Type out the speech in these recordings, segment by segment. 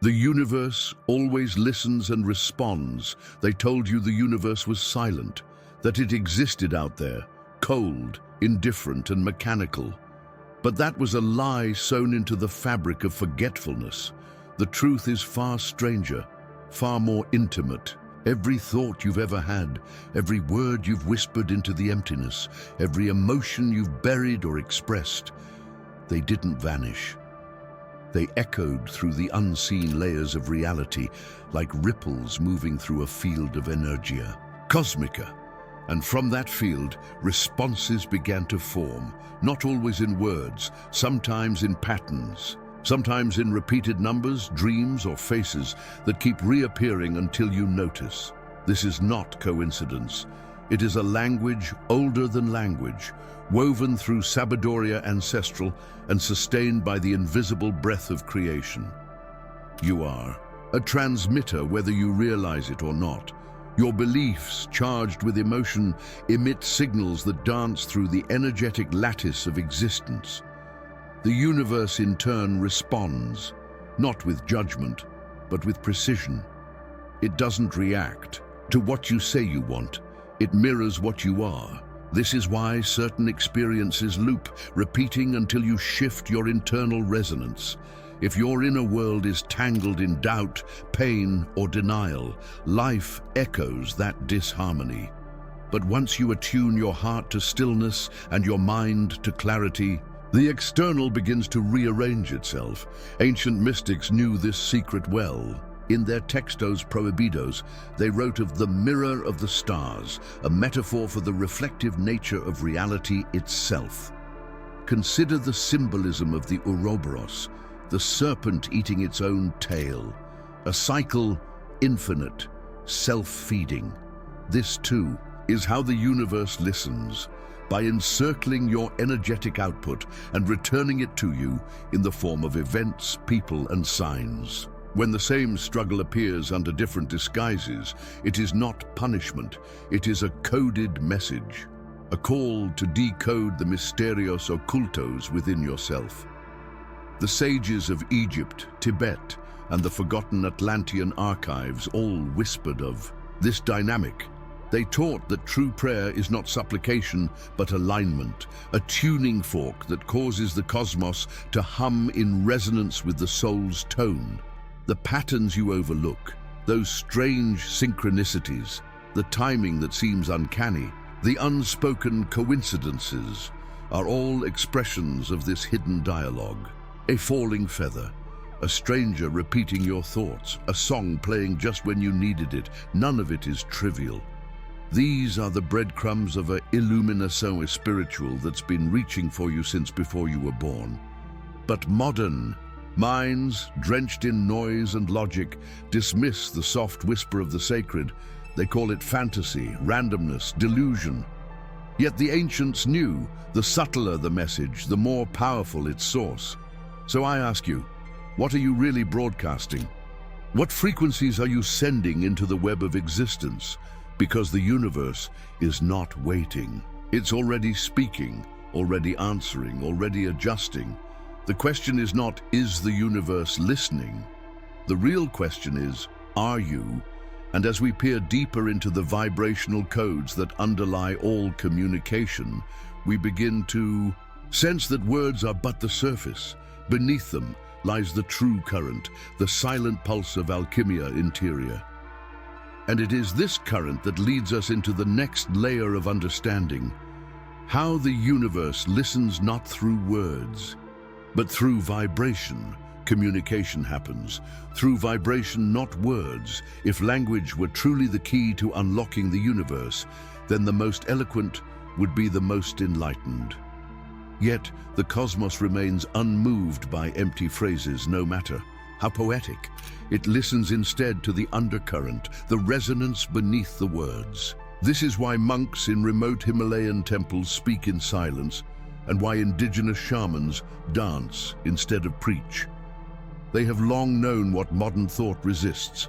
The universe always listens and responds. They told you the universe was silent, that it existed out there, cold, indifferent, and mechanical. But that was a lie sewn into the fabric of forgetfulness. The truth is far stranger, far more intimate. Every thought you've ever had, every word you've whispered into the emptiness, every emotion you've buried or expressed, they didn't vanish. They echoed through the unseen layers of reality, like ripples moving through a field of energia, cosmica. And from that field, responses began to form, not always in words, sometimes in patterns, sometimes in repeated numbers, dreams, or faces that keep reappearing until you notice. This is not coincidence. It is a language older than language, woven through Sabadoria ancestral and sustained by the invisible breath of creation. You are a transmitter, whether you realize it or not. Your beliefs, charged with emotion, emit signals that dance through the energetic lattice of existence. The universe, in turn, responds, not with judgment, but with precision. It doesn't react to what you say you want. It mirrors what you are. This is why certain experiences loop, repeating until you shift your internal resonance. If your inner world is tangled in doubt, pain, or denial, life echoes that disharmony. But once you attune your heart to stillness and your mind to clarity, the external begins to rearrange itself. Ancient mystics knew this secret well. In their Textos Prohibidos, they wrote of the mirror of the stars, a metaphor for the reflective nature of reality itself. Consider the symbolism of the Ouroboros, the serpent eating its own tail, a cycle infinite, self-feeding. This, too, is how the universe listens, by encircling your energetic output and returning it to you in the form of events, people, and signs. When the same struggle appears under different disguises, it is not punishment, it is a coded message, a call to decode the mysterios occultos within yourself. The sages of Egypt, Tibet, and the forgotten Atlantean archives all whispered of this dynamic. They taught that true prayer is not supplication, but alignment, a tuning fork that causes the cosmos to hum in resonance with the soul's tone. The patterns you overlook, those strange synchronicities, the timing that seems uncanny, the unspoken coincidences, are all expressions of this hidden dialogue. A falling feather, a stranger repeating your thoughts, a song playing just when you needed it, none of it is trivial. These are the breadcrumbs of a illuminação spiritual that's been reaching for you since before you were born. But modern minds, drenched in noise and logic, dismiss the soft whisper of the sacred. They call it fantasy, randomness, delusion. Yet the ancients knew, the subtler the message, the more powerful its source. So I ask you, what are you really broadcasting? What frequencies are you sending into the web of existence? Because the universe is not waiting. It's already speaking, already answering, already adjusting. The question is not, is the universe listening? The real question is, are you? And as we peer deeper into the vibrational codes that underlie all communication, we begin to sense that words are but the surface. Beneath them lies the true current, the silent pulse of Alchimia Interior. And it is this current that leads us into the next layer of understanding, how the universe listens not through words, but through vibration. Communication happens through vibration, not words. If language were truly the key to unlocking the universe, then the most eloquent would be the most enlightened. Yet the cosmos remains unmoved by empty phrases, no matter how poetic. It listens instead to the undercurrent, the resonance beneath the words. This is why monks in remote Himalayan temples speak in silence, and why indigenous shamans dance instead of preach. They have long known what modern thought resists.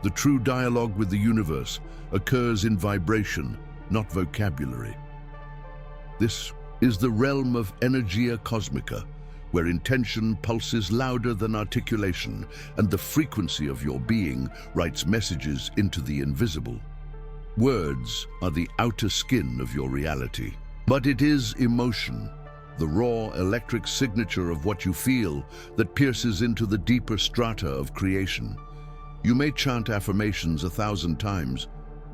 The true dialogue with the universe occurs in vibration, not vocabulary. This is the realm of Energia Cosmica, where intention pulses louder than articulation, and the frequency of your being writes messages into the invisible. Words are the outer skin of your reality, but it is emotion, the raw electric signature of what you feel, that pierces into the deeper strata of creation. You may chant affirmations 1,000 times,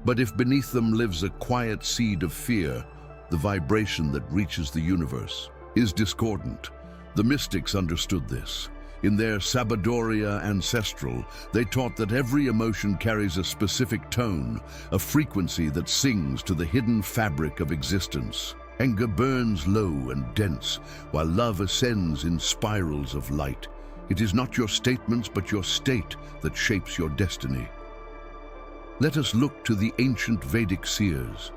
but if beneath them lives a quiet seed of fear, the vibration that reaches the universe is discordant. The mystics understood this. In their Sabadoria Ancestral, they taught that every emotion carries a specific tone, a frequency that sings to the hidden fabric of existence. Anger burns low and dense, while love ascends in spirals of light. It is not your statements, but your state that shapes your destiny. Let us look to the ancient Vedic seers.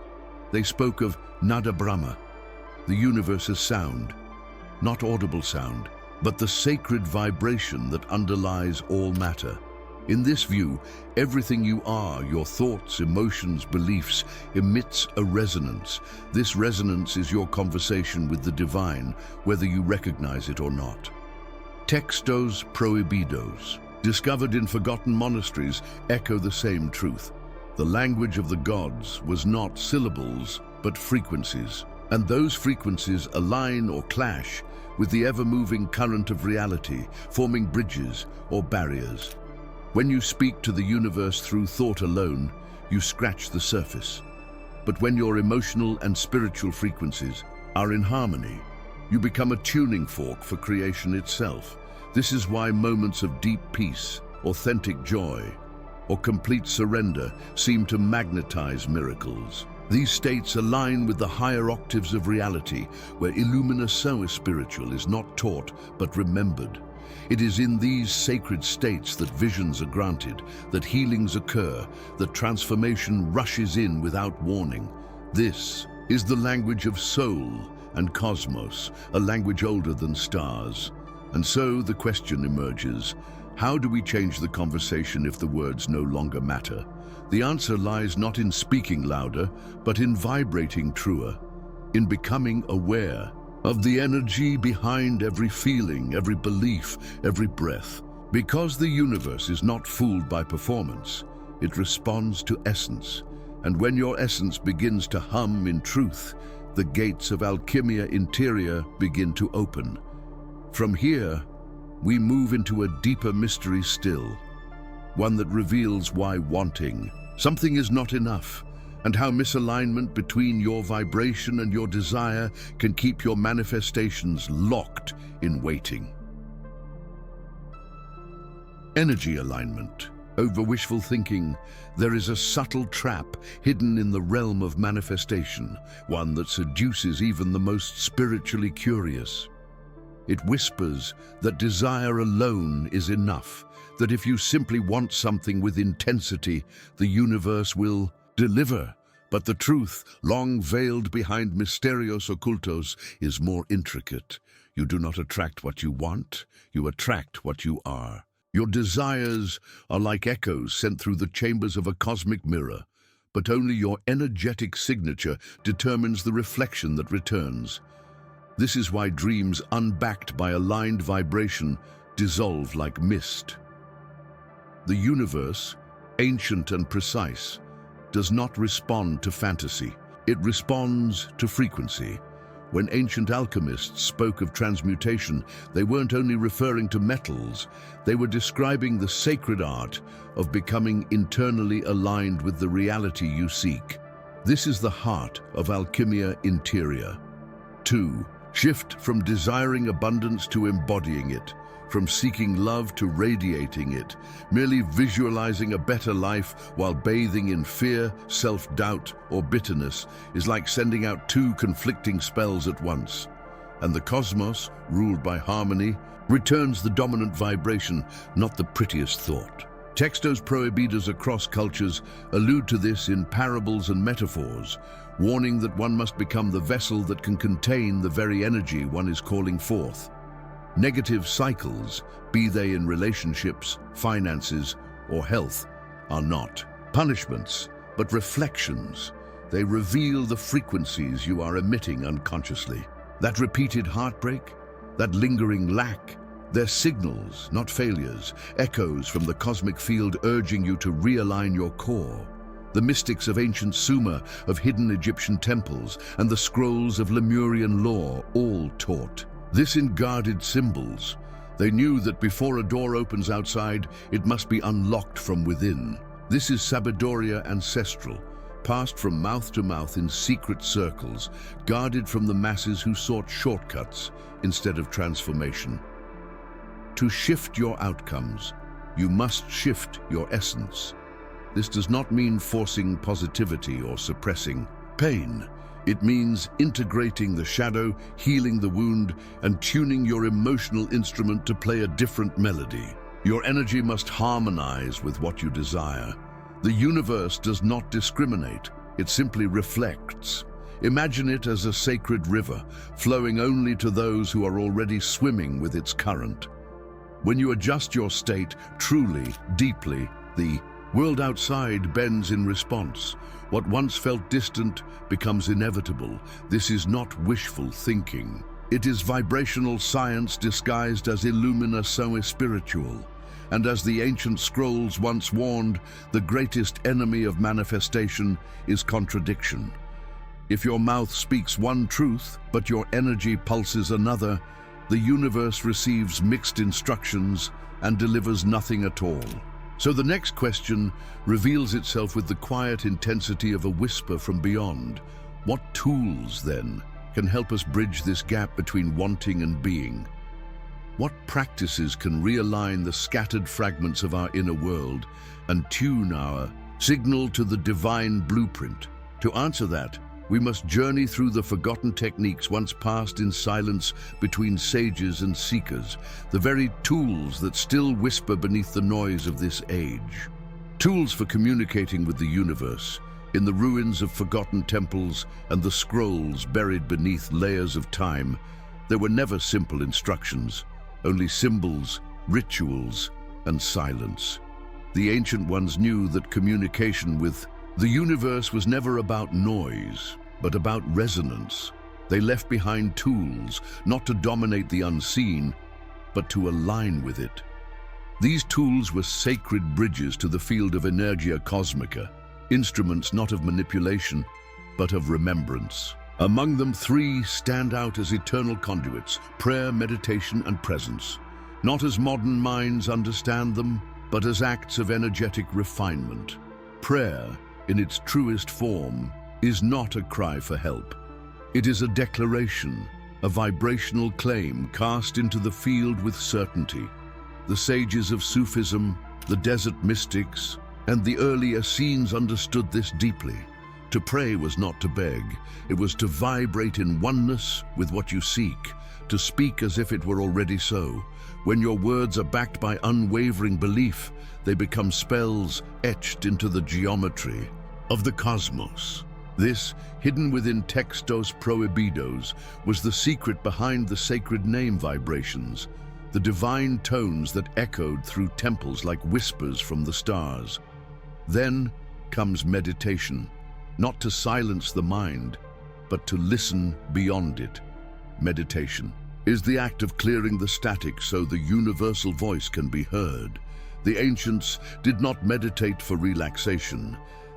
They spoke of Nada Brahma, the universe's sound, not audible sound, but the sacred vibration that underlies all matter. In this view, everything you are, your thoughts, emotions, beliefs, emits a resonance. This resonance is your conversation with the divine, whether you recognize it or not. Textos prohibidos, discovered in forgotten monasteries, echo the same truth. The language of the gods was not syllables, but frequencies, and those frequencies align or clash with the ever-moving current of reality, forming bridges or barriers. When you speak to the universe through thought alone, you scratch the surface. But when your emotional and spiritual frequencies are in harmony, you become a tuning fork for creation itself. This is why moments of deep peace, authentic joy, or complete surrender seem to magnetize miracles. These states align with the higher octaves of reality, where illuminação spiritual is not taught but remembered. It is in these sacred states that visions are granted, that healings occur, that transformation rushes in without warning. This is the language of soul and cosmos, a language older than stars. And so the question emerges, how do we change the conversation if the words no longer matter? The answer lies not in speaking louder, but in vibrating truer, in becoming aware of the energy behind every feeling, every belief, every breath. Because the universe is not fooled by performance, it responds to essence. And when your essence begins to hum in truth, the gates of Alchimia Interior begin to open. From here, we move into a deeper mystery still, one that reveals why wanting something is not enough, and how misalignment between your vibration and your desire can keep your manifestations locked in waiting. Energy alignment. Over wishful thinking, there is a subtle trap hidden in the realm of manifestation, one that seduces even the most spiritually curious. It whispers that desire alone is enough, that if you simply want something with intensity, the universe will deliver. But the truth, long veiled behind misterios ocultos, is more intricate. You do not attract what you want, you attract what you are. Your desires are like echoes sent through the chambers of a cosmic mirror, but only your energetic signature determines the reflection that returns. This is why dreams unbacked by aligned vibration dissolve like mist. The universe, ancient and precise, does not respond to fantasy. It responds to frequency. When ancient alchemists spoke of transmutation, they weren't only referring to metals, they were describing the sacred art of becoming internally aligned with the reality you seek. This is the heart of Alchimia Interior. 2. Shift from desiring abundance to embodying it, from seeking love to radiating it. Merely visualizing a better life while bathing in fear, self-doubt, or bitterness is like sending out two conflicting spells at once. And the cosmos, ruled by harmony, returns the dominant vibration, not the prettiest thought. Textos prohibidos across cultures allude to this in parables and metaphors, warning that one must become the vessel that can contain the very energy one is calling forth. Negative cycles, be they in relationships, finances, or health, are not punishments, but reflections. They reveal the frequencies you are emitting unconsciously. That repeated heartbreak, that lingering lack. They're signals, not failures, echoes from the cosmic field urging you to realign your core. The mystics of ancient Sumer, of hidden Egyptian temples, and the scrolls of Lemurian lore all taught this in guarded symbols. They knew that before a door opens outside, it must be unlocked from within. This is Sabidoria ancestral, passed from mouth to mouth in secret circles, guarded from the masses who sought shortcuts instead of transformation. To shift your outcomes, you must shift your essence. This does not mean forcing positivity or suppressing pain. It means integrating the shadow, healing the wound, and tuning your emotional instrument to play a different melody. Your energy must harmonize with what you desire. The universe does not discriminate, it simply reflects. Imagine it as a sacred river, flowing only to those who are already swimming with its current. When you adjust your state truly, deeply, the world outside bends in response. What once felt distant becomes inevitable. This is not wishful thinking. It is vibrational science disguised as Illumina Soe Spiritual. And as the ancient scrolls once warned, the greatest enemy of manifestation is contradiction. If your mouth speaks one truth, but your energy pulses another, the universe receives mixed instructions and delivers nothing at all. So the next question reveals itself with the quiet intensity of a whisper from beyond. What tools, then, can help us bridge this gap between wanting and being? What practices can realign the scattered fragments of our inner world and tune our signal to the divine blueprint? To answer that, we must journey through the forgotten techniques once passed in silence between sages and seekers, the very tools that still whisper beneath the noise of this age. Tools for communicating with the universe, in the ruins of forgotten temples and the scrolls buried beneath layers of time. There were never simple instructions, only symbols, rituals, and silence. The ancient ones knew that communication with the universe was never about noise, but about resonance. They left behind tools, not to dominate the unseen, but to align with it. These tools were sacred bridges to the field of Energia Cosmica, instruments not of manipulation, but of remembrance. Among them, 3 stand out as eternal conduits: prayer, meditation, and presence. Not as modern minds understand them, but as acts of energetic refinement. Prayer, in its truest form, is not a cry for help. It is a declaration, a vibrational claim cast into the field with certainty. The sages of Sufism, the desert mystics, and the early Essenes understood this deeply. To pray was not to beg, it was to vibrate in oneness with what you seek, to speak as if it were already so. When your words are backed by unwavering belief, they become spells etched into the geometry of the cosmos. This, hidden within textos prohibidos, was the secret behind the sacred name vibrations, the divine tones that echoed through temples like whispers from the stars. Then comes meditation, not to silence the mind, but to listen beyond it. Meditation is the act of clearing the static so the universal voice can be heard. The ancients did not meditate for relaxation,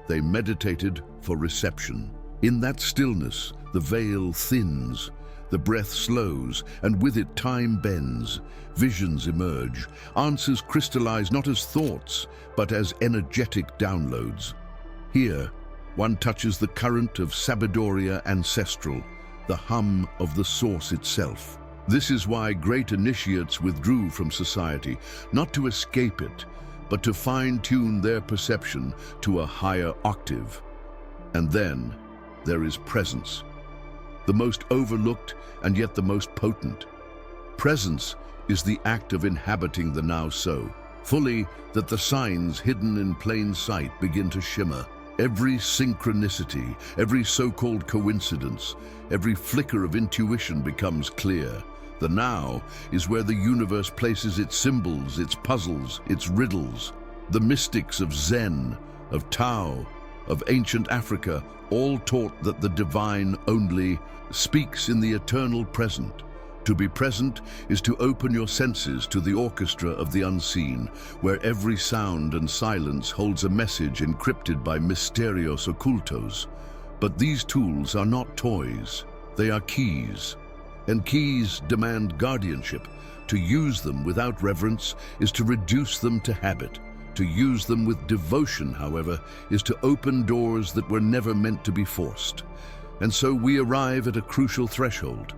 they meditated for reception. In that stillness, the veil thins, the breath slows, and with it time bends. Visions emerge, answers crystallize not as thoughts, but as energetic downloads. Here, one touches the current of Sabidoria ancestral, the hum of the source itself. This is why great initiates withdrew from society, not to escape it, but to fine-tune their perception to a higher octave. And then there is presence, the most overlooked and yet the most potent. Presence is the act of inhabiting the now-so, fully that the signs hidden in plain sight begin to shimmer. Every synchronicity, every so-called coincidence, every flicker of intuition becomes clear. The now is where the universe places its symbols, its puzzles, its riddles. The mystics of Zen, of Tao, of ancient Africa all taught that the divine only speaks in the eternal present, To be present is to open your senses to the orchestra of the unseen, where every sound and silence holds a message encrypted by mysterios ocultos. But these tools are not toys, they are keys. And keys demand guardianship. To use them without reverence is to reduce them to habit. To use them with devotion, however, is to open doors that were never meant to be forced. And so we arrive at a crucial threshold.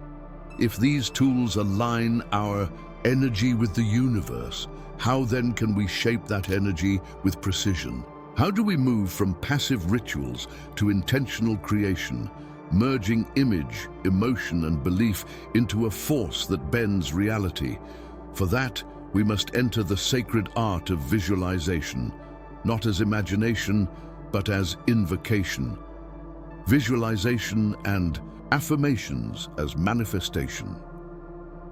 If these tools align our energy with the universe, how then can we shape that energy with precision? How do we move from passive rituals to intentional creation, merging image, emotion, and belief into a force that bends reality? For that, we must enter the sacred art of visualization, not as imagination, but as invocation. Visualization and affirmations as manifestation.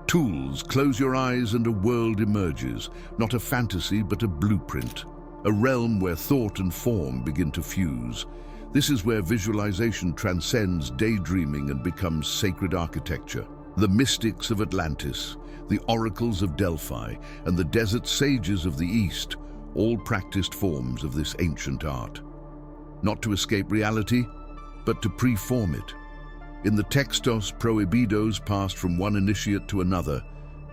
Tools, close your eyes and a world emerges, not a fantasy but a blueprint, a realm where thought and form begin to fuse. This is where visualization transcends daydreaming and becomes sacred architecture. The mystics of Atlantis, the oracles of Delphi, and the desert sages of the East all practiced forms of this ancient art. Not to escape reality, but to preform it. In the textos prohibidos passed from one initiate to another,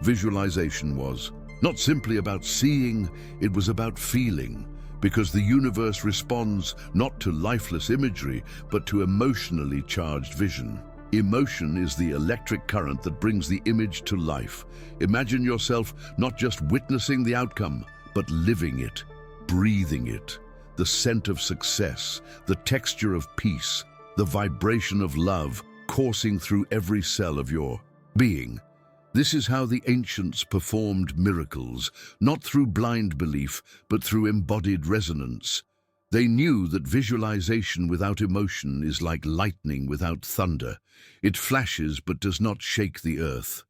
visualization was not simply about seeing, it was about feeling, because the universe responds not to lifeless imagery, but to emotionally charged vision. Emotion is the electric current that brings the image to life. Imagine yourself not just witnessing the outcome, but living it, breathing it. The scent of success, the texture of peace, the vibration of love coursing through every cell of your being. This is how the ancients performed miracles, not through blind belief, but through embodied resonance. They knew that visualization without emotion is like lightning without thunder. It flashes but does not shake the earth.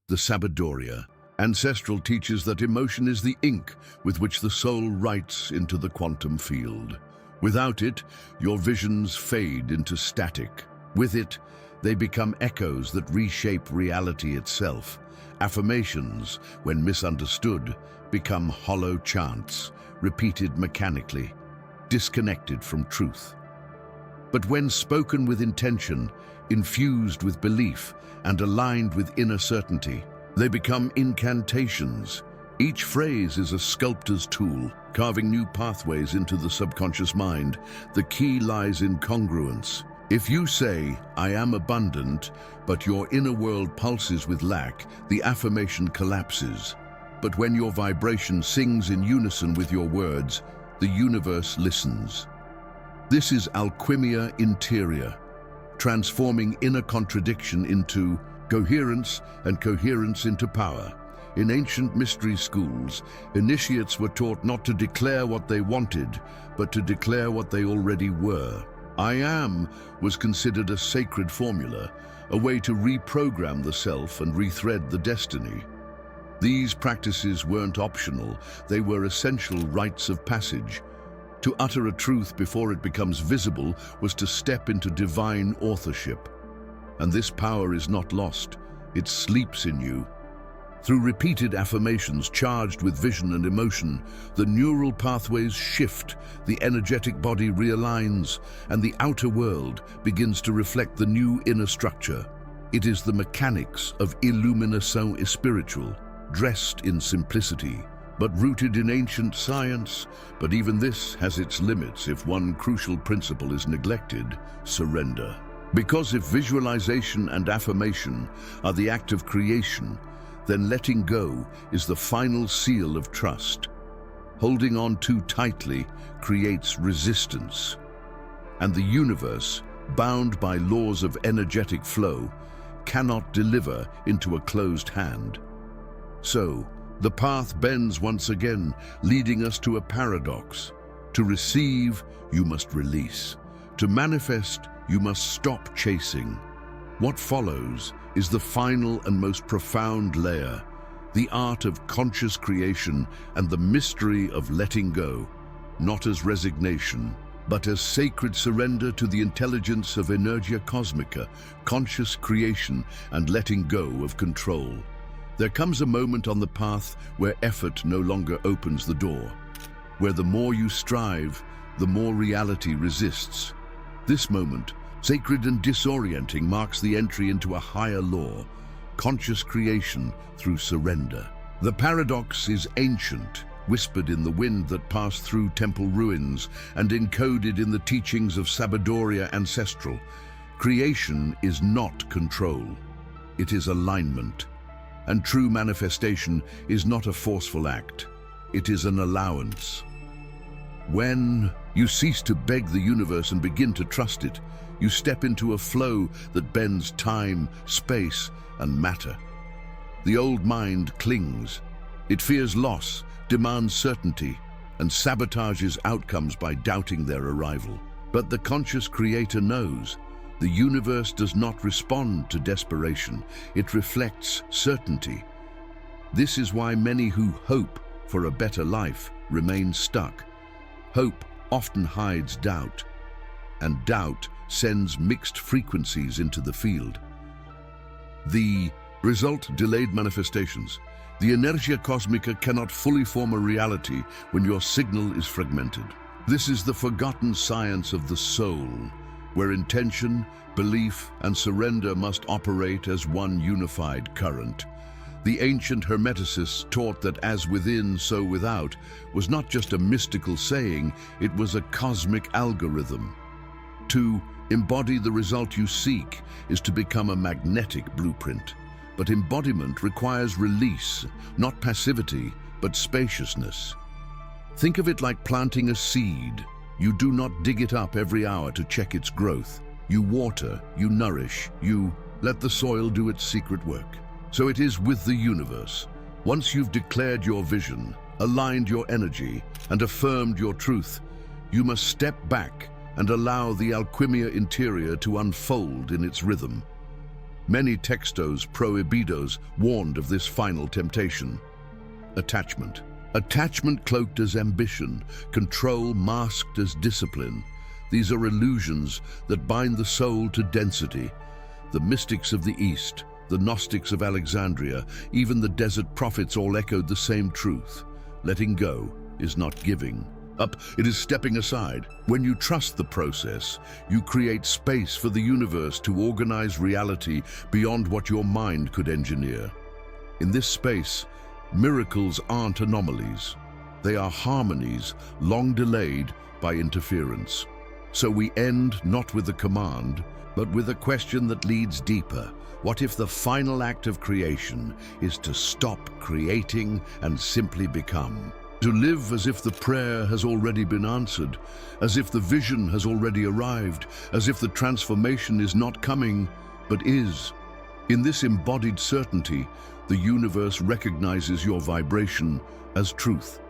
The Sabiduria, ancestral, teaches that emotion is the ink with which the soul writes into the quantum field. Without it, your visions fade into static. With it, they become echoes that reshape reality itself. Affirmations, when misunderstood, become hollow chants, repeated mechanically, disconnected from truth. But when spoken with intention, infused with belief, and aligned with inner certainty, they become incantations. Each phrase is a sculptor's tool, carving new pathways into the subconscious mind. The key lies in congruence. If you say, "I am abundant," but your inner world pulses with lack, the affirmation collapses. But when your vibration sings in unison with your words, the universe listens. This is alchemia interior, transforming inner contradiction into coherence and coherence into power. In ancient mystery schools, initiates were taught not to declare what they wanted, but to declare what they already were. I am was considered a sacred formula, a way to reprogram the self and rethread the destiny. These practices weren't optional, they were essential rites of passage. To utter a truth before it becomes visible was to step into divine authorship. And this power is not lost, it sleeps in you. Through repeated affirmations charged with vision and emotion, the neural pathways shift, the energetic body realigns, and the outer world begins to reflect the new inner structure. It is the mechanics of illuminação espiritual, dressed in simplicity, but rooted in ancient science. But even this has its limits if one crucial principle is neglected: surrender. Because if visualization and affirmation are the act of creation, then letting go is the final seal of trust. Holding on too tightly creates resistance. And the universe, bound by laws of energetic flow, cannot deliver into a closed hand. So, the path bends once again, leading us to a paradox. To receive, you must release. To manifest, you must stop chasing. What follows is the final and most profound layer, the art of conscious creation and the mystery of letting go, not as resignation, but as sacred surrender to the intelligence of Energia Cosmica, conscious creation and letting go of control. There comes a moment on the path where effort no longer opens the door, where the more you strive, the more reality resists. This moment, sacred and disorienting, marks the entry into a higher law, conscious creation through surrender. The paradox is ancient, whispered in the wind that passed through temple ruins and encoded in the teachings of Sabadoria Ancestral. Creation is not control, it is alignment. And true manifestation is not a forceful act, it is an allowance. When you cease to beg the universe and begin to trust it, you step into a flow that bends time, space, and matter. The old mind clings. It fears loss, demands certainty, and sabotages outcomes by doubting their arrival. But the conscious creator knows the universe does not respond to desperation, it reflects certainty. This is why many who hope for a better life remain stuck. Hope often hides doubt, and doubt sends mixed frequencies into the field. The result: delayed manifestations. The Energia Cosmica cannot fully form a reality when your signal is fragmented. This is the forgotten science of the soul, where intention, belief, and surrender must operate as one unified current. The ancient Hermeticists taught that as within, so without was not just a mystical saying, it was a cosmic algorithm. To embody the result you seek is to become a magnetic blueprint. But embodiment requires release, not passivity, but spaciousness. Think of it like planting a seed. You do not dig it up every hour to check its growth. You water, you nourish, you let the soil do its secret work. So it is with the universe. Once you've declared your vision, aligned your energy, and affirmed your truth, you must step back and allow the alquimia interior to unfold in its rhythm. Many textos prohibidos warned of this final temptation. Attachment. Attachment cloaked as ambition, control masked as discipline. These are illusions that bind the soul to density. The mystics of the East, the Gnostics of Alexandria, even the desert prophets all echoed the same truth. Letting go is not giving up, it is stepping aside. When you trust the process, you create space for the universe to organize reality beyond what your mind could engineer. In this space, miracles aren't anomalies. They are harmonies long delayed by interference. So we end not with a command, but with a question that leads deeper. What if the final act of creation is to stop creating and simply become? To live as if the prayer has already been answered, as if the vision has already arrived, as if the transformation is not coming, but is. In this embodied certainty, the universe recognizes your vibration as truth.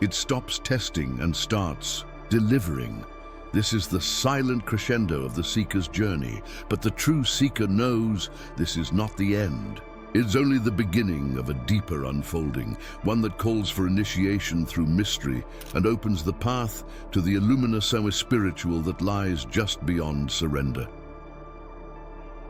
It stops testing and starts delivering. This is the silent crescendo of the seeker's journey, but the true seeker knows this is not the end. It's only the beginning of a deeper unfolding, one that calls for initiation through mystery and opens the path to the Illuminação spiritual that lies just beyond surrender.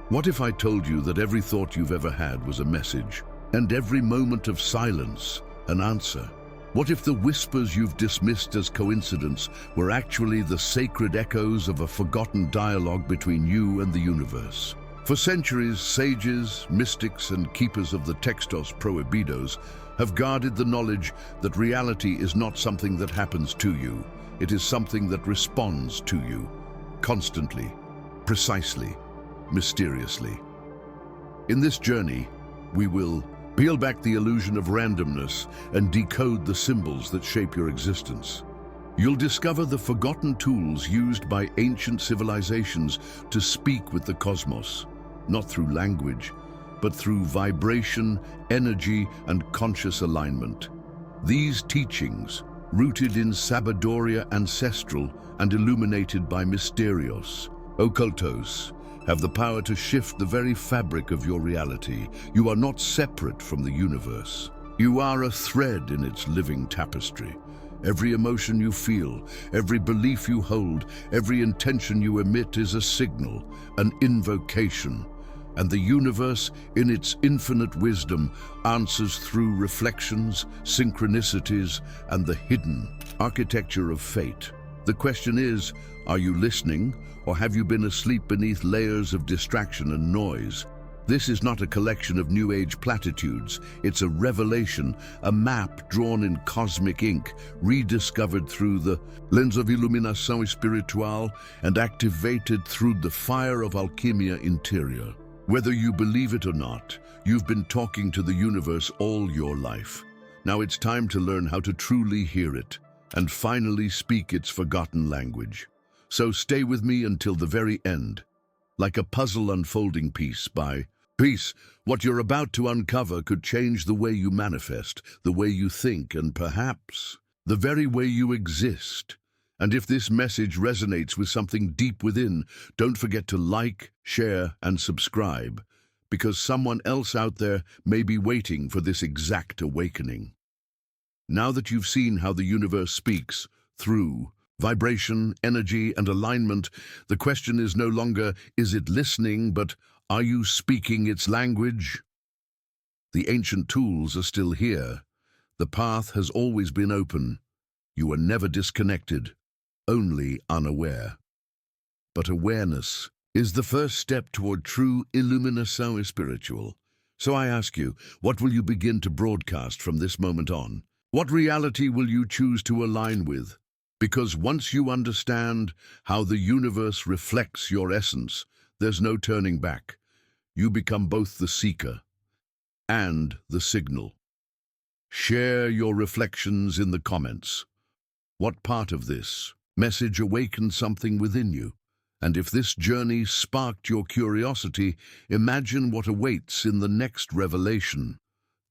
What if I told you that every thought you've ever had was a message, and every moment of silence an answer? What if the whispers you've dismissed as coincidence were actually the sacred echoes of a forgotten dialogue between you and the universe? For centuries, sages, mystics, and keepers of the textos prohibidos have guarded the knowledge that reality is not something that happens to you. It is something that responds to you, constantly, precisely, mysteriously. In this journey, we will peel back the illusion of randomness and decode the symbols that shape your existence. You'll discover the forgotten tools used by ancient civilizations to speak with the cosmos, not through language, but through vibration, energy, and conscious alignment. These teachings, rooted in Sabadoria Ancestral and illuminated by Mysterios, Occultos, have the power to shift the very fabric of your reality. You are not separate from the universe. You are a thread in its living tapestry. Every emotion you feel, every belief you hold, every intention you emit is a signal, an invocation. And the universe, in its infinite wisdom, answers through reflections, synchronicities, and the hidden architecture of fate. The question is, are you listening, or have you been asleep beneath layers of distraction and noise? This is not a collection of New Age platitudes. It's a revelation, a map drawn in cosmic ink, rediscovered through the lens of Illumination Spirituale and activated through the fire of Alchimia Interior. Whether you believe it or not, you've been talking to the universe all your life. Now it's time to learn how to truly hear it and finally speak its forgotten language. So stay with me until the very end. Like a puzzle unfolding piece by piece, what you're about to uncover could change the way you manifest, the way you think, and perhaps the very way you exist. And if this message resonates with something deep within, don't forget to like, share, and subscribe, because someone else out there may be waiting for this exact awakening. Now that you've seen how the universe speaks through vibration, energy, and alignment, the question is no longer, is it listening, but are you speaking its language? The ancient tools are still here. The path has always been open. You are never disconnected, only unaware. But awareness is the first step toward true illumination spiritual. So I ask you, what will you begin to broadcast from this moment on? What reality will you choose to align with? Because once you understand how the universe reflects your essence, there's no turning back. You become both the seeker and the signal. Share your reflections in the comments. What part of this message awakened something within you? And if this journey sparked your curiosity, imagine what awaits in the next revelation.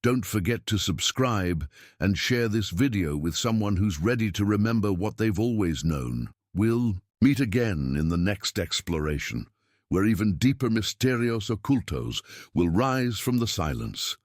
Don't forget to subscribe and share this video with someone who's ready to remember what they've always known. We'll meet again in the next exploration, where even deeper misterios ocultos will rise from the silence.